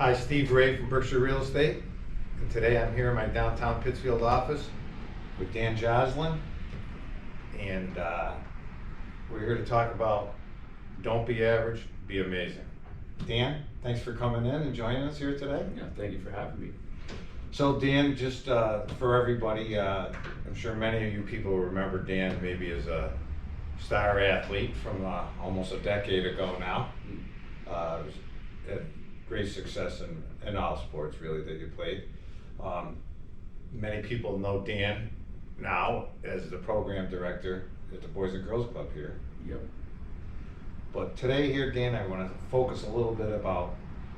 Hi, Steve Ray from Berkshire Real Estate, and today I'm here in my downtown Pittsfield office with Dan Joslyn, and we're here to talk about don't be average, be amazing. Dan, thanks for coming in and joining us here today. Yeah, thank you for having me. So Dan, just for everybody, I'm sure many of you people remember Dan maybe as a star athlete from almost a decade ago now. Had great success in all sports really that you played. Many people know Dan now as the program director at the Boys and Girls Club here. Yep. But today here, Dan, I want to focus a little bit about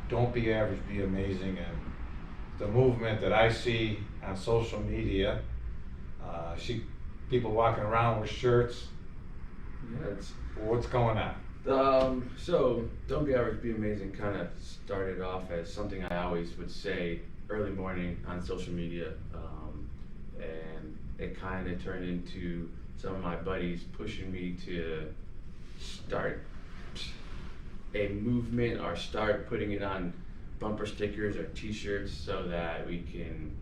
don't be average, be amazing, and the movement that I see on social media. I see people walking around with shirts. Yeah, What's going on? So don't be average, be amazing kind of started off as something I always would say early morning on social media, and it kind of turned into some of my buddies pushing me to start a movement or start putting it on bumper stickers or t-shirts so that we can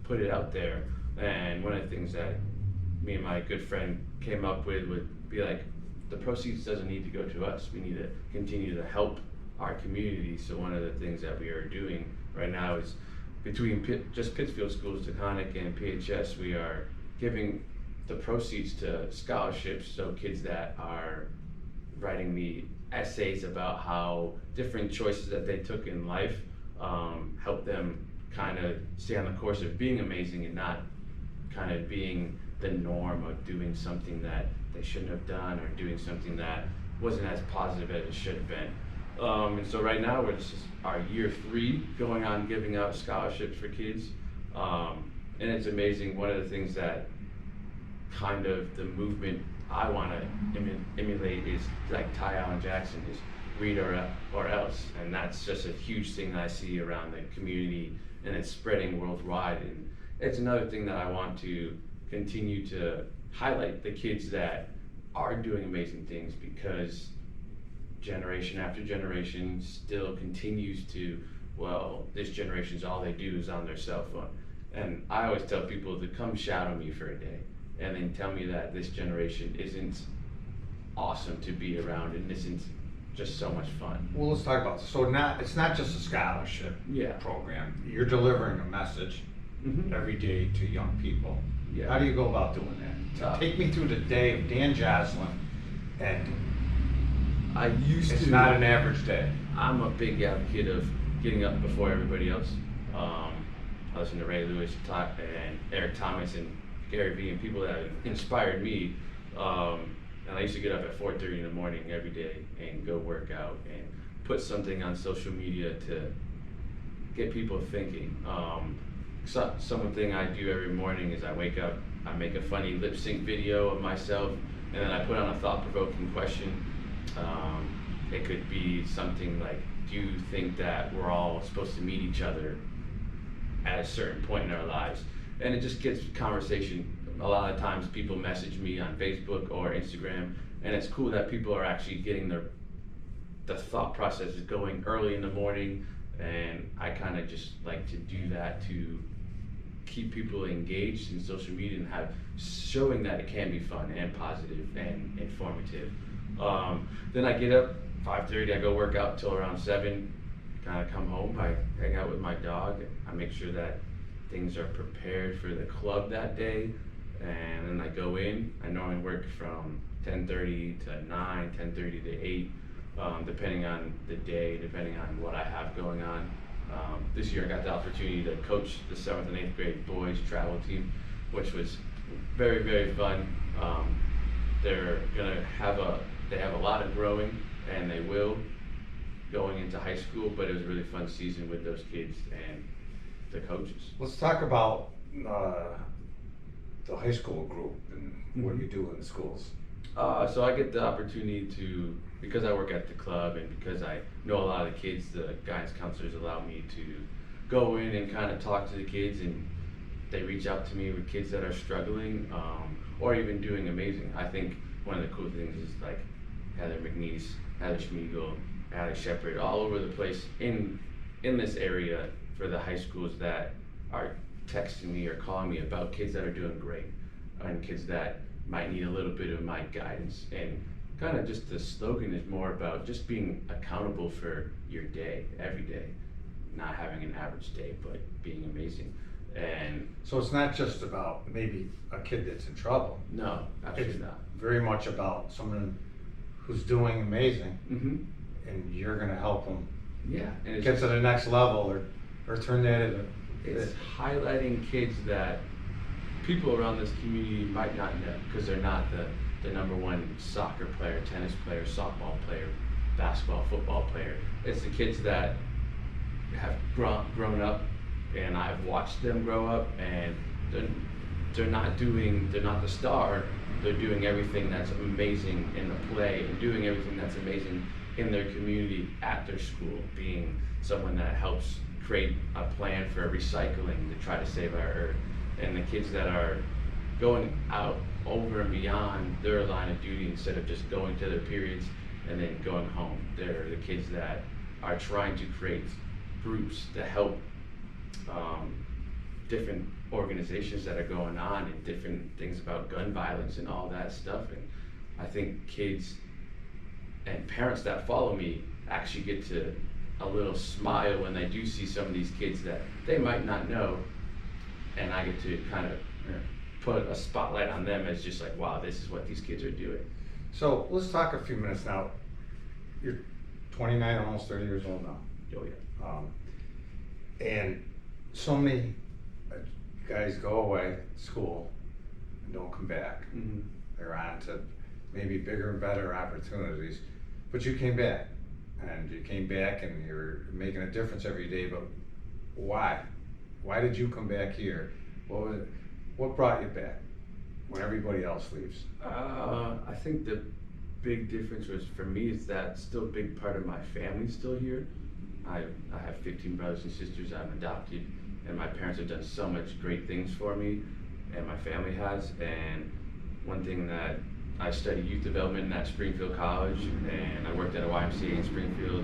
put it out there. And one of the things that me and my good friend came up with would be like, the proceeds doesn't need to go to us. We need to continue to help our community. So one of the things that we are doing right now is between just Pittsfield schools, Taconic and PHS, we are giving the proceeds to scholarships. So kids that are writing me essays about how different choices that they took in life help them kind of stay on the course of being amazing and not kind of being the norm of doing something that they shouldn't have done or doing something that wasn't as positive as it should have been. And so right now this is our year 3 going on giving out scholarships for kids. And it's amazing. One of the things that kind of the movement I want to emulate is like Ty Allen Jackson, is read or else. And that's just a huge thing that I see around the community, and it's spreading worldwide. And it's another thing that I want to continue to highlight the kids that are doing amazing things, because generation after generation still continues to, well, this generation's all they do is on their cell phone. And I always tell people to come shadow me for a day and then tell me that this generation isn't awesome to be around and isn't just so much fun. Well, let's talk about this. So it's not just a scholarship program. You're delivering a message every day to young people. Yeah. How do you go about doing that? Take me through the day of Dan Joslyn, and it's not an average day. I'm a big advocate of getting up before everybody else. I listen to Ray Lewis and Eric Thomas and Gary Vee and people that have inspired me. And I used to get up at 4:30 in the morning every day and go work out and put something on social media to get people thinking. Something I do every morning is I wake up, I make a funny lip sync video of myself, and then I put on a thought-provoking question. It could be something like, do you think that we're all supposed to meet each other at a certain point in our lives? And it just gets conversation. A lot of times people message me on Facebook or Instagram, and it's cool that people are actually getting the thought process is going early in the morning, and I kind of just like to do that to keep people engaged in social media and showing that it can be fun and positive and informative. Then I get up 5:30, I go work out until around 7, kind of come home, I hang out with my dog, I make sure that things are prepared for the club that day, and then I go in. I normally work from 10:30 to 9, 10:30 to 8, depending on the day, depending on what I have going on. This year I got the opportunity to coach the 7th and 8th grade boys travel team, which was very, very fun. They have a lot of growing, and they will going into high school, but it was a really fun season with those kids and the coaches. Let's talk about the high school group and what you do in the schools. So I get the opportunity to, because I work at the club and because I know a lot of the kids, the guidance counselors allow me to go in and kind of talk to the kids, and they reach out to me with kids that are struggling or even doing amazing. I think one of the cool things is like Heather McNeese, Heather Schmiegel, Allie Shepard, all over the place in in this area for the high schools that are texting me or calling me about kids that are doing great and kids that might need a little bit of my guidance. And kind of just the slogan is more about just being accountable for your day, every day, not having an average day, but being amazing. And So it's not just about maybe a kid that's in trouble. no, absolutely It's not. very much about someone who's doing amazing, Mm-hmm. and you're gonna help them Yeah, and it's get to the next level, or turn that into. it's highlighting kids that people around this community might not know because they're not the number one soccer player, tennis player, softball player, basketball, football player. It's the kids that have grown up, and I've watched them grow up, and they're not the star. They're doing everything that's amazing in the play and doing everything that's amazing in their community at their school, being someone that helps create a plan for recycling to try to save our earth. And the kids that are going out over and beyond their line of duty instead of just going to their periods and then going home. They're the kids that are trying to create groups to help different organizations that are going on and different things about gun violence and all that stuff. And I think kids and parents that follow me actually get to a little smile when they do see some of these kids that they might not know, and I get to kind of put a spotlight on them as just like, wow, this is what these kids are doing. So let's talk a few minutes now. You're 29, almost 30 years old now. Oh yeah. And so many guys go away to school and don't come back. Mm-hmm. They're on to maybe bigger and better opportunities, but you came back, and you're making a difference every day. But why? Why did you come back here? What was it? What brought you back when everybody else leaves? I think the big difference was for me is that still a big part of my family's still here. I have 15 brothers and sisters. I'm adopted, and my parents have done so much great things for me, and my family has. And one thing that I studied youth development at Springfield College, and I worked at a YMCA in Springfield,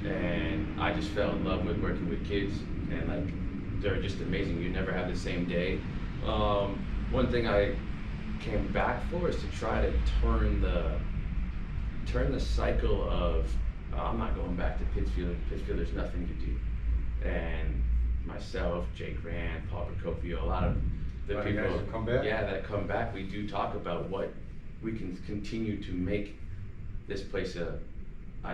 and I just fell in love with working with kids, and like they're just amazing. You never have the same day. One thing I came back for is to try to turn the cycle of I'm not going back to Pittsfield. Pittsfield, there's nothing to do. And myself, Jake Grant, Paul Procopio, a lot of the Lot of people guys that come back? yeah, that come back, we do talk about what we can continue to make this place a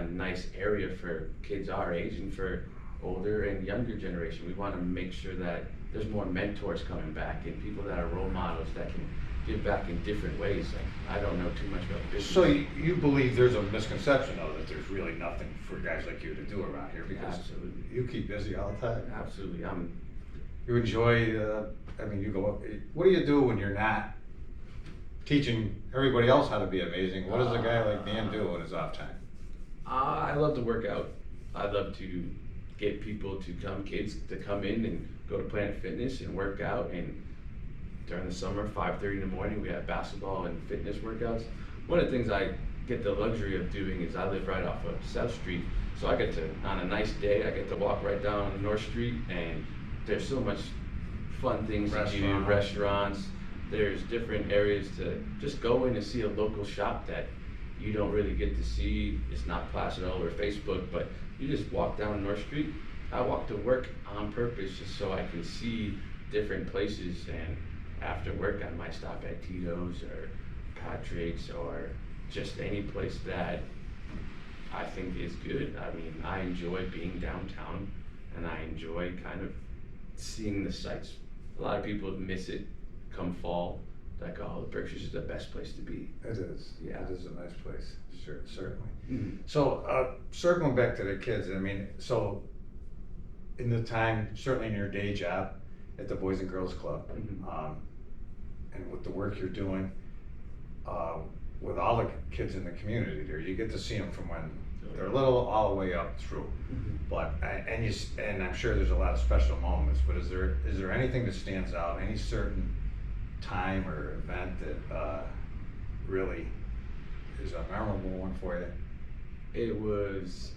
nice area for kids our age and for older and younger generation. We want to make sure that there's more mentors coming back and people that are role models that can give back in different ways. Like, I don't know too much about business. So you believe there's a misconception though that there's really nothing for guys like you to do around here, because Absolutely. you keep busy all the time. Absolutely. You enjoy, you go, what do you do when you're not teaching everybody else how to be amazing? What does a guy like Dan do in his off time? I love to work out. I love to get people to kids to come in and go to Planet Fitness and work out. And during the summer, 5:30 in the morning, we have basketball and fitness workouts. One of the things I get the luxury of doing is I live right off of South Street. So I get to, on a nice day, I get to walk right down North Street, and there's so much fun things to do, restaurants. There's different areas to just go in and see a local shop that you don't really get to see. It's not plastered all over Facebook, but you just walk down North Street. I walk to work on purpose just so I can see different places, and after work I might stop at Tito's or Patrick's or just any place that I think is good. I mean, I enjoy being downtown, and I enjoy kind of seeing the sights. A lot of people miss it come fall, like, oh, the Berkshires is the best place to be. It is. Yeah. It is a nice place, sure, certainly. Mm-hmm. So, circling back to the kids, I mean, so in the time, certainly in your day job at the Boys and Girls Club, Mm-hmm. And with the work you're doing, with all the kids in the community there, you get to see them from when they're little all the way up through. Mm-hmm. But, and I'm sure there's a lot of special moments, but is there anything that stands out, any certain time or event that really is a memorable one for you? It was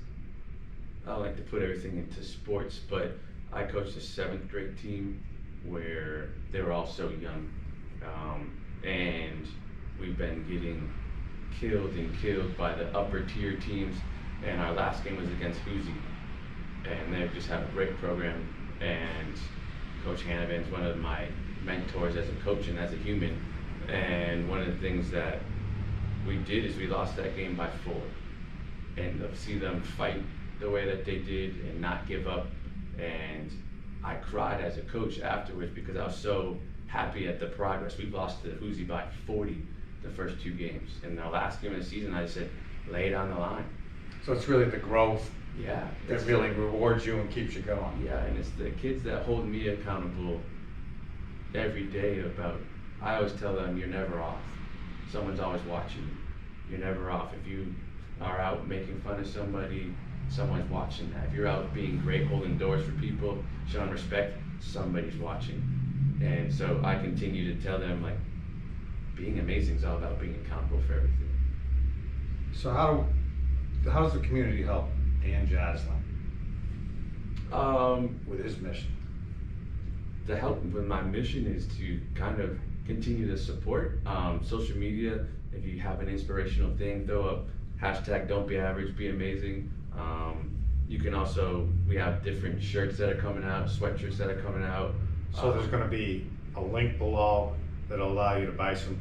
I like to put everything into sports, but I coached a 7th grade team where they were all so young, and we've been getting killed by the upper tier teams. And our last game was against Hoosie, and they just have a great program. And Coach Hanniban's one of my mentors as a coach and as a human. And one of the things that we did is we lost that game by 4. And to see them fight the way that they did and not give up, and I cried as a coach afterwards because I was so happy at the progress. We lost to Hoosie by 40 the first 2 games. In the last game of the season, I said, lay it on the line. So it's really the growth Yeah. that really rewards you and keeps you going. Yeah, and it's the kids that hold me accountable every day about, I always tell them, you're never off. Someone's always watching you. You're never off. If you are out making fun of somebody, someone's watching that. If you're out being great, holding doors for people, showing respect, somebody's watching. And so I continue to tell them, like, being amazing is all about being accountable for everything. So how does the community help Dan Joslyn with his mission? The help with my mission is to kind of continue to support social media. If you have an inspirational thing, throw up hashtag don't be average, be amazing. You can also, we have different shirts that are coming out, sweatshirts that are coming out. So there's gonna be a link below that'll allow you to buy some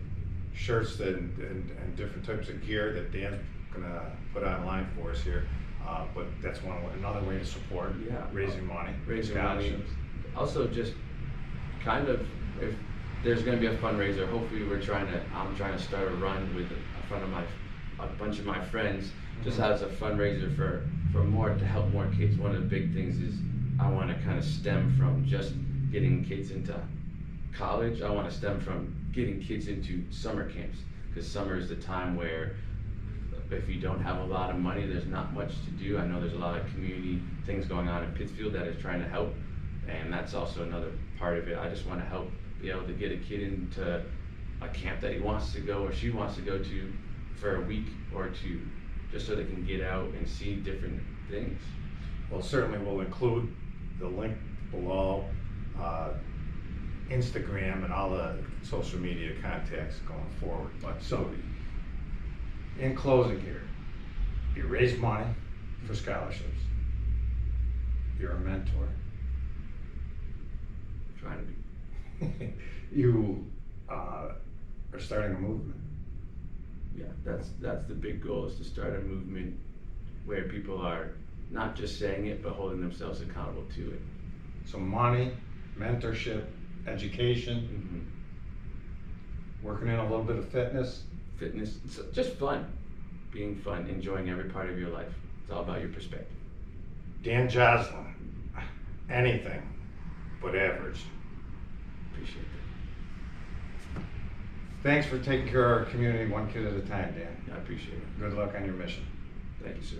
shirts and different types of gear that Dan's gonna put online for us here. But that's another way to support, Yeah. raising money. Raising money. scholarships. Also, just kind of, if there's going to be a fundraiser, hopefully I'm trying to start a run with a bunch of my friends, just as a fundraiser for more, to help more kids. One of the big things is I want to kind of stem from just getting kids into college. I want to stem from getting kids into summer camps, because summer is the time where if you don't have a lot of money, there's not much to do. I know there's a lot of community things going on in Pittsfield that is trying to help, and that's also another part of it. I just want to help be able to get a kid into a camp that he wants to go or she wants to go to for a week or 2, just so they can get out and see different things. Well, certainly we'll include the link below, Instagram and all the social media contacts going forward. But so, in closing here, you raise money for scholarships. You're a mentor. Trying to be. You are starting a movement. Yeah, that's the big goal, is to start a movement where people are not just saying it, but holding themselves accountable to it. So money, mentorship, education, working in a little bit of fitness. Fitness, it's just fun. Being fun, enjoying every part of your life. It's all about your perspective. Dan Joslyn, anything but average. Appreciate that. Thanks for taking care of our community one kid at a time, Dan. I appreciate it. Good luck on your mission. Thank you, sir.